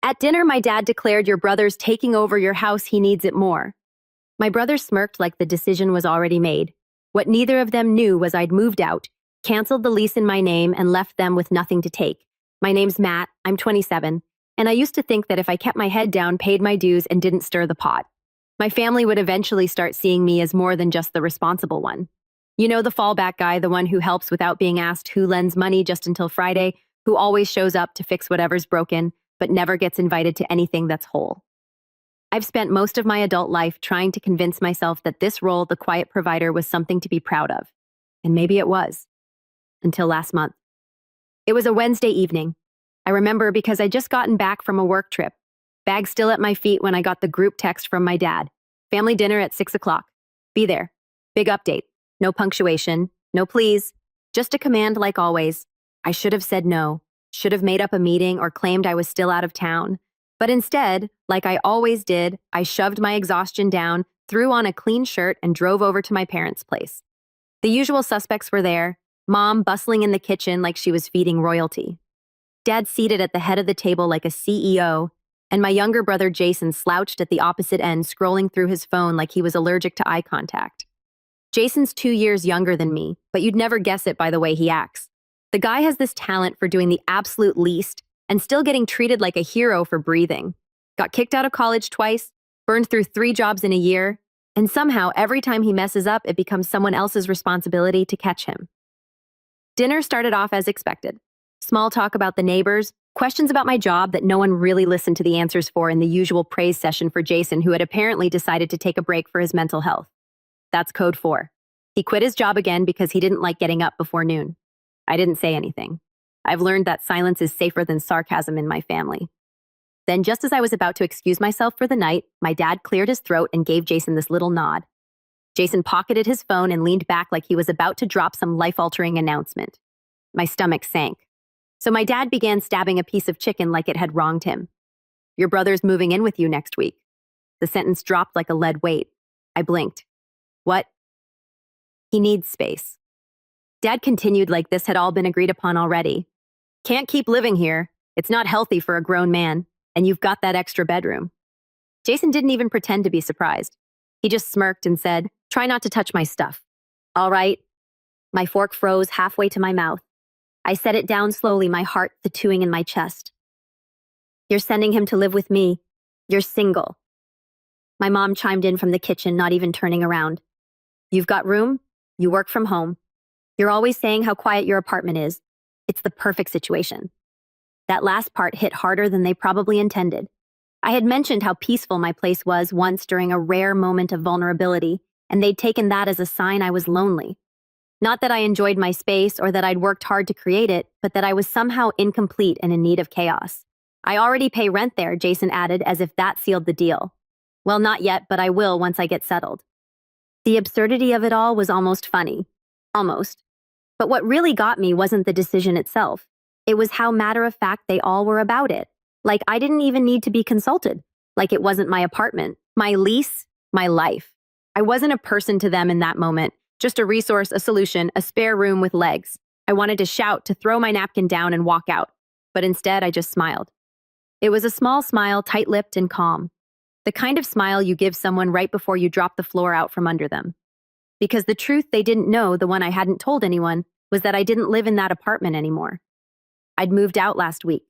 At dinner, my dad declared your brother's taking over your house, he needs it more. My brother smirked like the decision was already made. What neither of them knew was I'd moved out, canceled the lease in my name, and left them with nothing to take. My name's Matt, I'm 27, and I used to think that if I kept my head down, paid my dues, and didn't stir the pot, my family would eventually start seeing me as more than just the responsible one. You know, the fallback guy, the one who helps without being asked, who lends money just until Friday, who always shows up to fix whatever's broken, but never gets invited to anything that's whole. I've spent most of my adult life trying to convince myself that this role, the quiet provider, was something to be proud of. And maybe it was. Until last month. It was a Wednesday evening. I remember because I'd just gotten back from a work trip. Bag still at my feet when I got the group text from my dad. Family dinner at 6 o'clock. Be there. Big update. No punctuation. No please. Just a command like always. I should have said no. Should have made up a meeting or claimed I was still out of town. But instead, like I always did, I shoved my exhaustion down, threw on a clean shirt, and drove over to my parents' place. The usual suspects were there, Mom bustling in the kitchen like she was feeding royalty. Dad seated at the head of the table like a CEO, and my younger brother Jason slouched at the opposite end, scrolling through his phone like he was allergic to eye contact. Jason's 2 years younger than me, but you'd never guess it by the way he acts. The guy has this talent for doing the absolute least and still getting treated like a hero for breathing. Got kicked out of college twice, burned through 3 jobs in a year, and somehow every time he messes up, it becomes someone else's responsibility to catch him. Dinner started off as expected. Small talk about the neighbors, questions about my job that no one really listened to the answers for in the usual praise session for Jason, who had apparently decided to take a break for his mental health. That's code 4. He quit his job again because he didn't like getting up before noon. I didn't say anything. I've learned that silence is safer than sarcasm in my family. Then, just as I was about to excuse myself for the night, my dad cleared his throat and gave Jason this little nod. Jason pocketed his phone and leaned back like he was about to drop some life-altering announcement. My stomach sank. So my dad began stabbing a piece of chicken like it had wronged him. Your brother's moving in with you next week. The sentence dropped like a lead weight. I blinked. What? He needs space. Dad continued like this had all been agreed upon already. Can't keep living here. It's not healthy for a grown man, and you've got that extra bedroom. Jason didn't even pretend to be surprised. He just smirked and said, "Try not to touch my stuff." All right. My fork froze halfway to my mouth. I set it down slowly, my heart tattooing in my chest. You're sending him to live with me. You're single. My mom chimed in from the kitchen, not even turning around. You've got room. You work from home. You're always saying how quiet your apartment is. It's the perfect situation. That last part hit harder than they probably intended. I had mentioned how peaceful my place was once during a rare moment of vulnerability, and they'd taken that as a sign I was lonely. Not that I enjoyed my space or that I'd worked hard to create it, but that I was somehow incomplete and in need of chaos. I already pay rent there, Jason added, as if that sealed the deal. Well, not yet, but I will once I get settled. The absurdity of it all was almost funny. Almost. But what really got me wasn't the decision itself. It was how matter-of-fact they all were about it. Like I didn't even need to be consulted. Like it wasn't my apartment, my lease, my life. I wasn't a person to them in that moment. Just a resource, a solution, a spare room with legs. I wanted to shout, to throw my napkin down and walk out. But instead, I just smiled. It was a small smile, tight-lipped and calm. The kind of smile you give someone right before you drop the floor out from under them. Because the truth they didn't know, the one I hadn't told anyone, was that I didn't live in that apartment anymore. I'd moved out last week.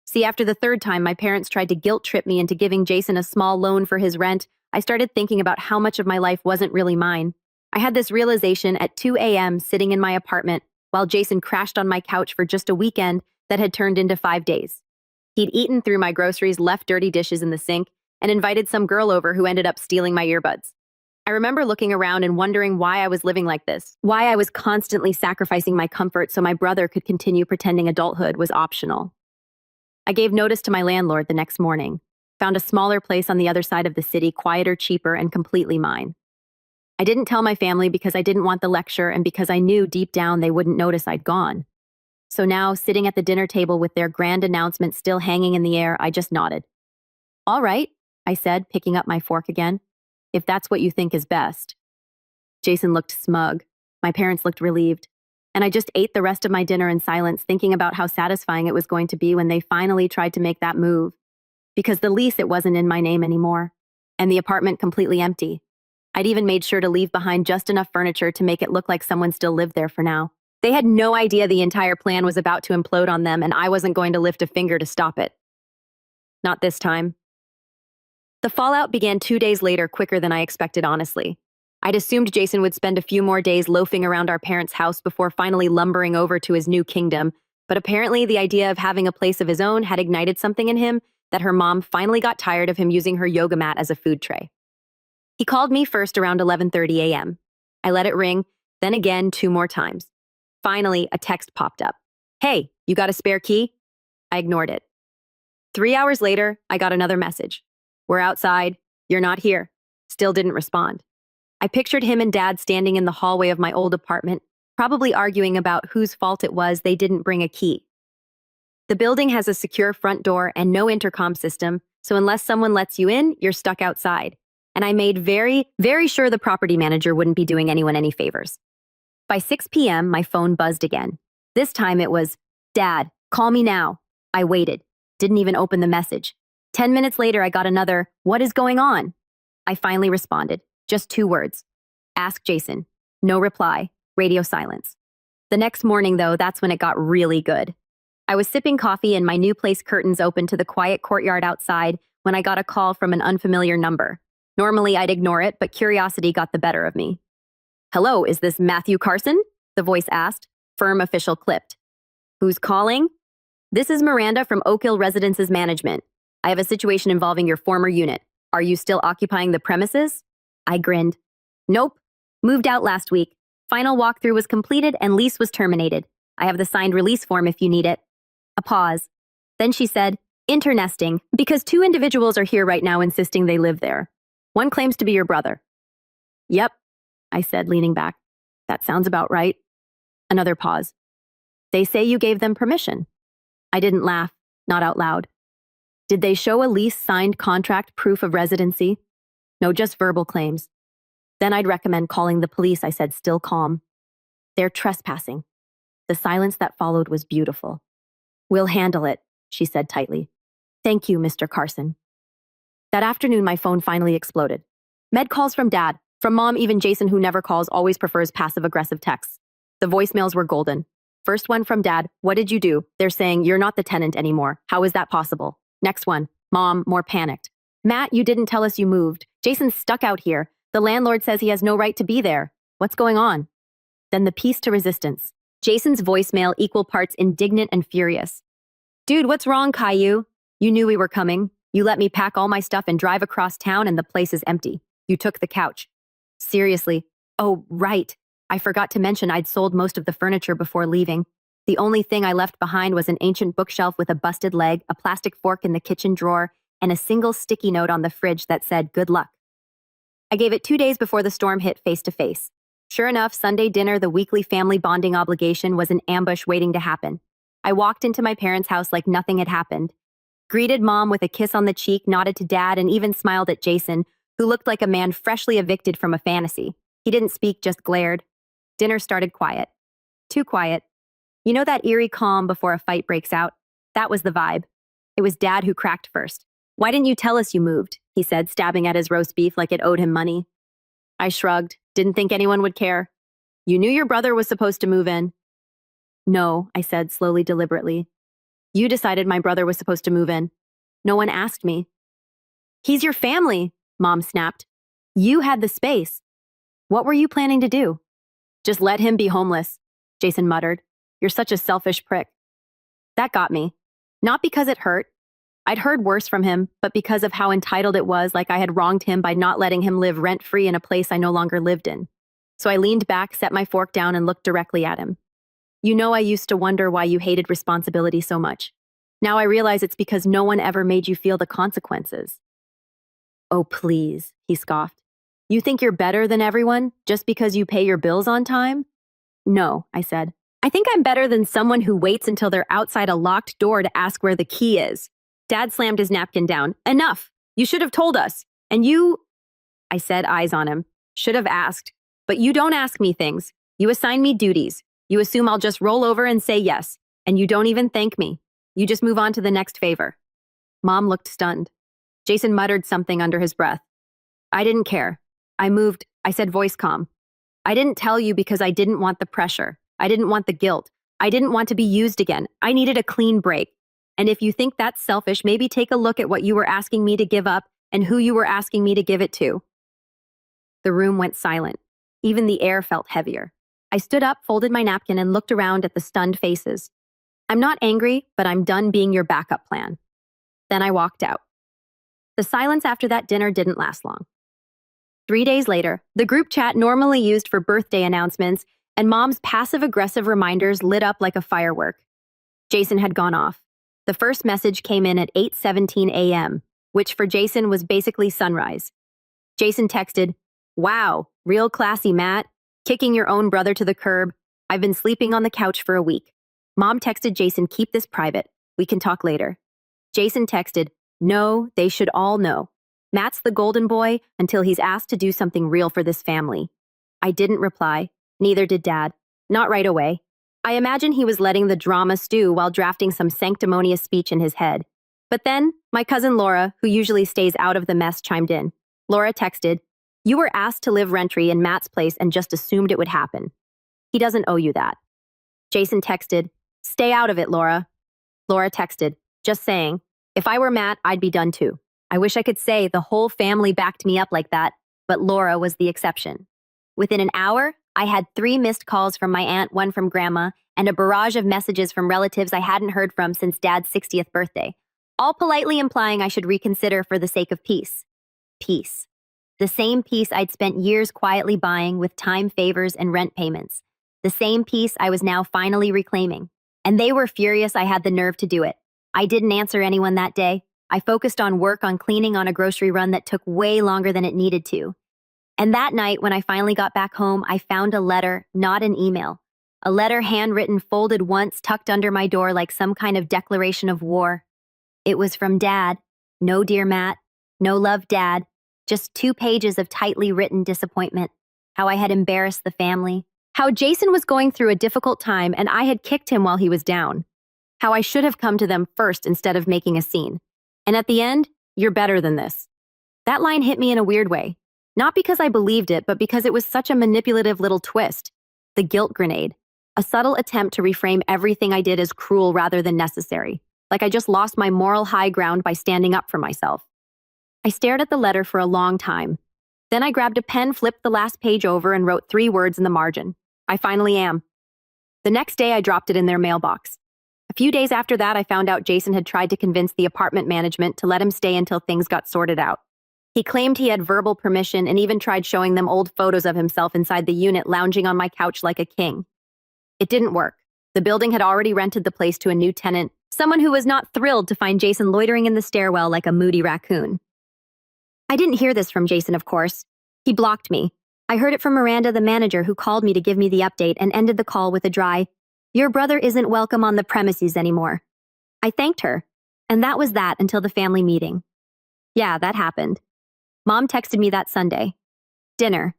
See, after the 3rd time my parents tried to guilt-trip me into giving Jason a small loan for his rent, I started thinking about how much of my life wasn't really mine. I had this realization at 2 a.m. sitting in my apartment while Jason crashed on my couch for just a weekend that had turned into 5 days. He'd eaten through my groceries, left dirty dishes in the sink, and invited some girl over who ended up stealing my earbuds. I remember looking around and wondering why I was living like this, why I was constantly sacrificing my comfort so my brother could continue pretending adulthood was optional. I gave notice to my landlord the next morning, found a smaller place on the other side of the city, quieter, cheaper, and completely mine. I didn't tell my family because I didn't want the lecture and because I knew deep down they wouldn't notice I'd gone. So now, sitting at the dinner table with their grand announcement still hanging in the air, I just nodded. All right, I said, picking up my fork again, if that's what you think is best. Jason looked smug. My parents looked relieved. And I just ate the rest of my dinner in silence, thinking about how satisfying it was going to be when they finally tried to make that move. because the lease, it wasn't in my name anymore, and the apartment completely empty. I'd even made sure to leave behind just enough furniture to make it look like someone still lived there for now. They had no idea the entire plan was about to implode on them, and I wasn't going to lift a finger to stop it. Not this time. The fallout began 2 days later, quicker than I expected, honestly. I'd assumed Jason would spend a few more days loafing around our parents' house before finally lumbering over to his new kingdom, but apparently the idea of having a place of his own had ignited something in him that her mom finally got tired of him using her yoga mat as a food tray. He called me first around 11:30 a.m. I let it ring, then again 2 more times. Finally, a text popped up. "Hey, you got a spare key?" I ignored it. 3 hours later, I got another message. "We're outside. You're not here." Still didn't respond. I pictured him and Dad standing in the hallway of my old apartment, probably arguing about whose fault it was they didn't bring a key. The building has a secure front door and no intercom system, so unless someone lets you in, you're stuck outside. And I made very, very sure the property manager wouldn't be doing anyone any favors. By 6 p.m., my phone buzzed again. This time it was, "Dad, call me now." I waited, didn't even open the message. 10 minutes later, I got another, "What is going on?" I finally responded, just 2 words. "Ask Jason." No reply, radio silence. The next morning, though, that's when it got really good. I was sipping coffee and my new place curtains open to the quiet courtyard outside when I got a call from an unfamiliar number. Normally, I'd ignore it, but curiosity got the better of me. "Hello, is this Matthew Carson?" the voice asked. Firm official clipped. "Who's calling?" "This is Miranda from Oak Hill Residences Management. I have a situation involving your former unit. Are you still occupying the premises?" I grinned. "Nope. Moved out last week. Final walkthrough was completed and lease was terminated. I have the signed release form if you need it." A pause. Then she said, "Internesting, because 2 individuals are here right now insisting they live there. One claims to be your brother." "Yep," I said, leaning back. "That sounds about right." Another pause. "They say you gave them permission." I didn't laugh, not out loud. "Did they show a lease, signed contract, proof of residency?" "No, just verbal claims." "Then I'd recommend calling the police," I said, still calm. "They're trespassing." The silence that followed was beautiful. "We'll handle it," she said tightly. "Thank you, Mr. Carson." That afternoon, my phone finally exploded. Med calls from Dad, from Mom, even Jason, who never calls, always prefers passive-aggressive texts. The voicemails were golden. First one from Dad, "What did you do? They're saying you're not the tenant anymore. How is that possible?" Next one, Mom, more panicked. "Matt, you didn't tell us you moved. Jason's stuck out here. The landlord says he has no right to be there. What's going on?" Then the piece to resistance. Jason's voicemail, equal parts indignant and furious. "Dude, what's wrong, Caillou? You knew we were coming. You let me pack all my stuff and drive across town and the place is empty. You took the couch." "Seriously? Oh, right. I forgot to mention I'd sold most of the furniture before leaving. The only thing I left behind was an ancient bookshelf with a busted leg, a plastic fork in the kitchen drawer, and a single sticky note on the fridge that said, 'Good luck.' I gave it 2 days before the storm hit face to face. Sure enough, Sunday dinner, the weekly family bonding obligation, was an ambush waiting to happen. I walked into my parents' house like nothing had happened. Greeted Mom with a kiss on the cheek, nodded to Dad, and even smiled at Jason, who looked like a man freshly evicted from a fantasy. He didn't speak, just glared. Dinner started quiet. Too quiet. You know that eerie calm before a fight breaks out? That was the vibe. It was Dad who cracked first. "Why didn't you tell us you moved?" he said, stabbing at his roast beef like it owed him money. I shrugged. Didn't think anyone would care. "You knew your brother was supposed to move in." "No," I said, slowly, deliberately. "You decided my brother was supposed to move in. No one asked me." "He's your family," Mom snapped. "You had the space. What were you planning to do?" "Just let him be homeless," Jason muttered. "You're such a selfish prick." That got me. Not because it hurt. I'd heard worse from him, but because of how entitled it was, like I had wronged him by not letting him live rent-free in a place I no longer lived in. So I leaned back, set my fork down, and looked directly at him. "You know, I used to wonder why you hated responsibility so much. Now I realize it's because no one ever made you feel the consequences." "Oh, please," he scoffed. "You think you're better than everyone just because you pay your bills on time?" "No," I said. "I think I'm better than someone who waits until they're outside a locked door to ask where the key is." Dad slammed his napkin down. "Enough! You should have told us. And you—" I said, eyes on him. "Should have asked. But you don't ask me things. You assign me duties. You assume I'll just roll over and say yes. And you don't even thank me. You just move on to the next favor." Mom looked stunned. Jason muttered something under his breath. I didn't care. I moved. I said voice calm. I didn't tell you because I didn't want the pressure. I didn't want the guilt. I didn't want to be used again. I needed a clean break. And if you think that's selfish, maybe take a look at what you were asking me to give up and who you were asking me to give it to. The room went silent. Even the air felt heavier. I stood up, folded my napkin, and looked around at the stunned faces. I'm not angry, but I'm done being your backup plan. Then I walked out. The silence after that dinner didn't last long. 3 days later, the group chat normally used for birthday announcements and Mom's passive-aggressive reminders lit up like a firework. Jason had gone off. The first message came in at 8:17 a.m., which for Jason was basically sunrise. Jason texted, "Wow, real classy, Matt. Kicking your own brother to the curb. I've been sleeping on the couch for a week." Mom texted Jason, "Keep this private. We can talk later." Jason texted, "No, they should all know. Matt's the golden boy until he's asked to do something real for this family." I didn't reply. Neither did Dad. Not right away. I imagine he was letting the drama stew while drafting some sanctimonious speech in his head. But then, my cousin Laura, who usually stays out of the mess, chimed in. Laura texted, "You were asked to live rent-free in Matt's place and just assumed it would happen. He doesn't owe you that." Jason texted, "Stay out of it, Laura." Laura texted, "Just saying, if I were Matt, I'd be done too. I wish I could say the whole family backed me up like that, but Laura was the exception." Within an hour, I had 3 missed calls from my aunt, 1 from Grandma, and a barrage of messages from relatives I hadn't heard from since Dad's 60th birthday, all politely implying I should reconsider for the sake of peace. Peace. The same peace I'd spent years quietly buying with time favors and rent payments. The same peace I was now finally reclaiming. And they were furious I had the nerve to do it. I didn't answer anyone that day. I focused on work on cleaning on a grocery run that took way longer than it needed to. And that night, when I finally got back home, I found a letter, not an email. A letter handwritten, folded once, tucked under my door like some kind of declaration of war. It was from Dad. No, dear Matt. No love, Dad. Just 2 pages of tightly written disappointment. How I had embarrassed the family. How Jason was going through a difficult time and I had kicked him while he was down. How I should have come to them first instead of making a scene. And at the end, "You're better than this." That line hit me in a weird way. Not because I believed it, but because it was such a manipulative little twist. The guilt grenade. A subtle attempt to reframe everything I did as cruel rather than necessary. Like I just lost my moral high ground by standing up for myself. I stared at the letter for a long time. Then I grabbed a pen, flipped the last page over, and wrote 3 words in the margin. "I finally am." The next day, I dropped it in their mailbox. A few days after that, I found out Jason had tried to convince the apartment management to let him stay until things got sorted out. He claimed he had verbal permission and even tried showing them old photos of himself inside the unit lounging on my couch like a king. It didn't work. The building had already rented the place to a new tenant, someone who was not thrilled to find Jason loitering in the stairwell like a moody raccoon. I didn't hear this from Jason, of course. He blocked me. I heard it from Miranda, the manager, who called me to give me the update and ended the call with a dry, "Your brother isn't welcome on the premises anymore." I thanked her, and that was that until the family meeting. Yeah, that happened. Mom texted me that Sunday. "Dinner.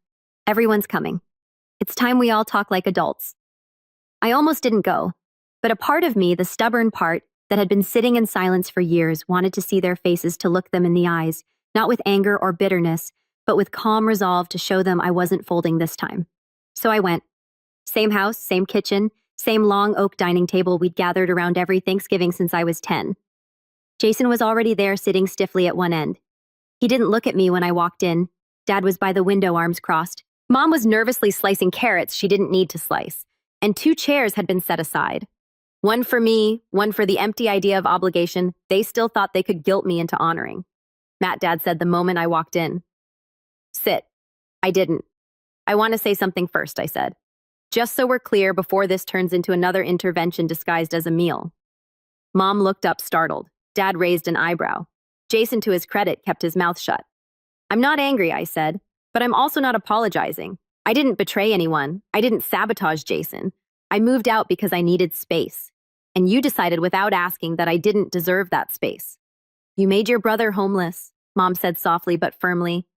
Everyone's coming. It's time we all talk like adults." I almost didn't go, but a part of me, the stubborn part that had been sitting in silence for years, wanted to see their faces, to look them in the eyes, not with anger or bitterness, but with calm resolve to show them I wasn't folding this time. So I went. Same house, same kitchen, same long oak dining table we'd gathered around every Thanksgiving since I was 10. Jason was already there, sitting stiffly at one end. He didn't look at me when I walked in. Dad was by the window, arms crossed. Mom was nervously slicing carrots she didn't need to slice, and 2 chairs had been set aside. One for me, one for the empty idea of obligation they still thought they could guilt me into honoring. Matt, Dad said the moment I walked in. "Sit." I didn't. "I want to say something first," I said. "Just so we're clear before this turns into another intervention disguised as a meal." Mom looked up, startled. Dad raised an eyebrow. Jason, to his credit, kept his mouth shut. "I'm not angry," I said, "but I'm also not apologizing. I didn't betray anyone. I didn't sabotage Jason. I moved out because I needed space. And you decided without asking that I didn't deserve that space. You made your brother homeless," Mom said softly but firmly.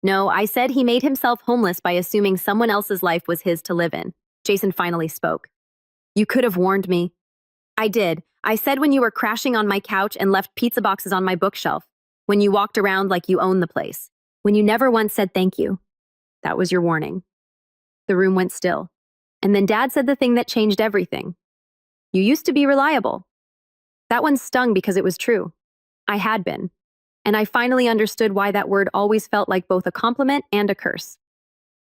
"No, I said he made himself homeless by assuming someone else's life was his to live in." Jason finally spoke. "You could have warned me." I did. I said when you were crashing on my couch and left pizza boxes on my bookshelf. When you walked around like you owned the place. When you never once said thank you. That was your warning. The room went still. And then Dad said the thing that changed everything. You used to be reliable. That one stung because it was true. I had been. And I finally understood why that word always felt like both a compliment and a curse.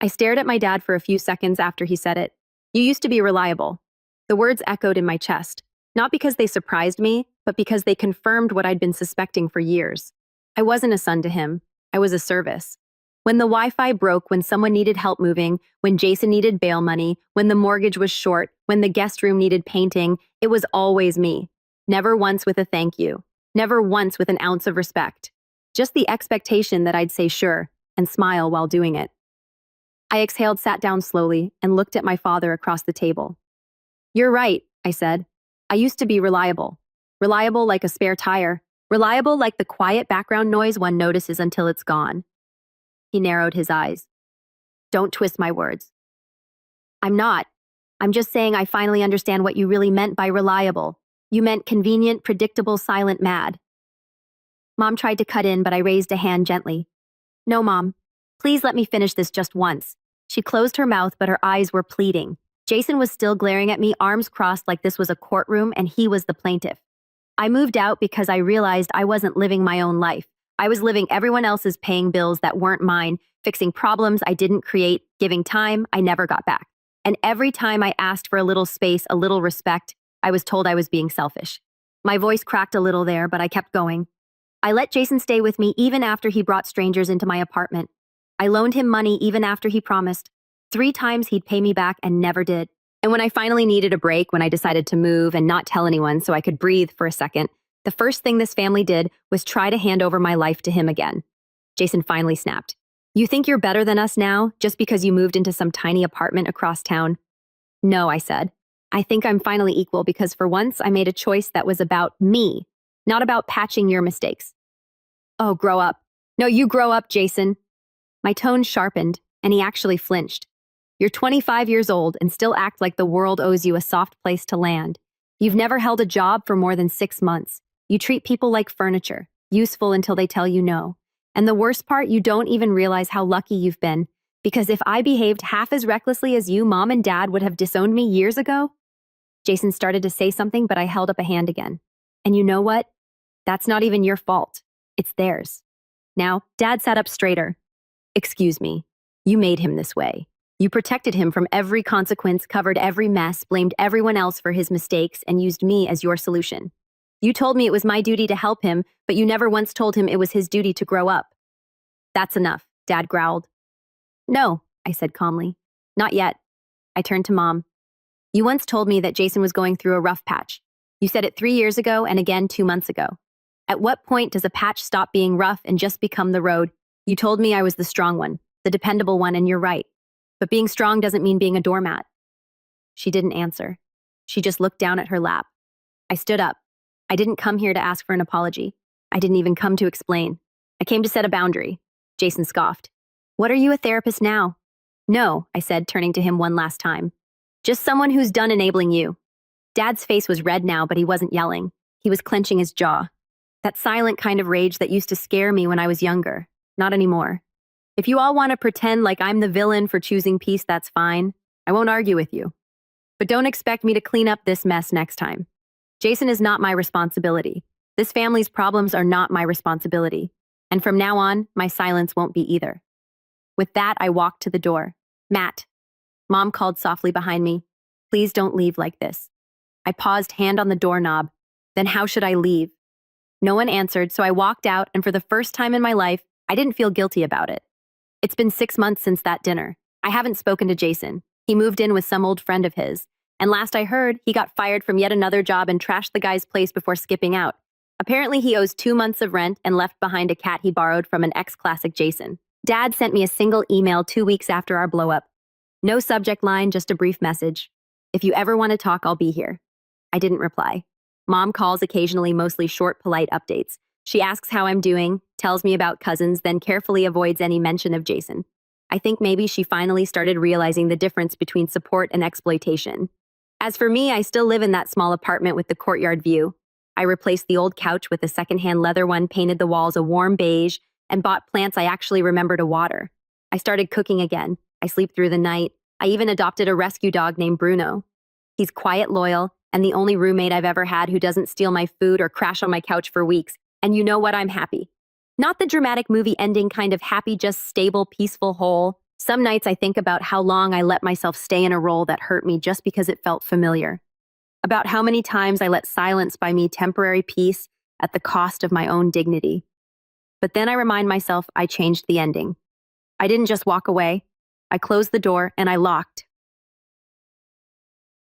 I stared at my dad for a few seconds after he said it. You used to be reliable. The words echoed in my chest, not because they surprised me, but because they confirmed what I'd been suspecting for years. I wasn't a son to him. I was a service. When the Wi-Fi broke, when someone needed help moving, when Jason needed bail money, when the mortgage was short, when the guest room needed painting, it was always me. Never once with a thank you. Never once with an ounce of respect. Just the expectation that I'd say sure and smile while doing it. I exhaled, sat down slowly, and looked at my father across the table. You're right, I said. I used to be reliable. Reliable like a spare tire. Reliable like the quiet background noise one notices until it's gone. He narrowed his eyes. Don't twist my words. I'm not. I'm just saying I finally understand what you really meant by reliable. You meant convenient, predictable, silent mad. Mom tried to cut in, but I raised a hand gently. No, Mom. Please let me finish this just once. She closed her mouth, but her eyes were pleading. Jason was still glaring at me, arms crossed like this was a courtroom and he was the plaintiff. I moved out because I realized I wasn't living my own life. I was living everyone else's, paying bills that weren't mine, fixing problems I didn't create, giving time I never got back. And every time I asked for a little space, a little respect, I was told I was being selfish. My voice cracked a little there, but I kept going. I let Jason stay with me even after he brought strangers into my apartment. I loaned him money even after he promised. 3 times he'd pay me back and never did. And when I finally needed a break, when I decided to move and not tell anyone so I could breathe for a second, the first thing this family did was try to hand over my life to him again. Jason finally snapped. You think you're better than us now, just because you moved into some tiny apartment across town? No, I said. I think I'm finally equal because for once I made a choice that was about me, not about patching your mistakes. Oh, grow up. No, you grow up, Jason. My tone sharpened, and he actually flinched. You're 25 years old and still act like the world owes you a soft place to land. You've never held a job for more than 6 months. You treat people like furniture, useful until they tell you no. And the worst part, you don't even realize how lucky you've been. Because if I behaved half as recklessly as you, Mom and Dad would have disowned me years ago. Jason started to say something, but I held up a hand again. And you know what? That's not even your fault. It's theirs. Now, Dad sat up straighter. Excuse me. You made him this way. You protected him from every consequence, covered every mess, blamed everyone else for his mistakes, and used me as your solution. You told me it was my duty to help him, but you never once told him it was his duty to grow up. That's enough, Dad growled. No, I said calmly. Not yet. I turned to Mom. You once told me that Jason was going through a rough patch. You said it 3 years ago and again 2 months ago. At what point does a patch stop being rough and just become the road? You told me I was the strong one, the dependable one, and you're right. But being strong doesn't mean being a doormat. She didn't answer. She just looked down at her lap. I stood up. I didn't come here to ask for an apology. I didn't even come to explain. I came to set a boundary. Jason scoffed. What are you, a therapist now? No, I said, turning to him one last time. Just someone who's done enabling you. Dad's face was red now, but he wasn't yelling. He was clenching his jaw. That silent kind of rage that used to scare me when I was younger. Not anymore. If you all want to pretend like I'm the villain for choosing peace, that's fine. I won't argue with you. But don't expect me to clean up this mess next time. Jason is not my responsibility. This family's problems are not my responsibility. And from now on, my silence won't be either. With that, I walked to the door. Matt. Mom called softly behind me. Please don't leave like this. I paused, hand on the doorknob. Then how should I leave? No one answered, so I walked out, and for the first time in my life, I didn't feel guilty about it. It's been 6 months since that dinner. I haven't spoken to Jason. He moved in with some old friend of his. And last I heard, he got fired from yet another job and trashed the guy's place before skipping out. Apparently, he owes 2 months of rent and left behind a cat he borrowed from an ex-classic Jason. Dad sent me a single email 2 weeks after our blow-up. No subject line, just a brief message. If you ever want to talk, I'll be here. I didn't reply. Mom calls occasionally, mostly short, polite updates. She asks how I'm doing, tells me about cousins, then carefully avoids any mention of Jason. I think maybe she finally started realizing the difference between support and exploitation. As for me, I still live in that small apartment with the courtyard view. I replaced the old couch with a secondhand leather one, painted the walls a warm beige, and bought plants I actually remember to water. I started cooking again. I sleep through the night. I even adopted a rescue dog named Bruno. He's quiet, loyal, and the only roommate I've ever had who doesn't steal my food or crash on my couch for weeks. And you know what? I'm happy. Not the dramatic movie ending kind of happy, just stable, peaceful, whole. Some nights I think about how long I let myself stay in a role that hurt me just because it felt familiar. About how many times I let silence buy me temporary peace at the cost of my own dignity. But then I remind myself I changed the ending. I didn't just walk away. I closed the door and I locked.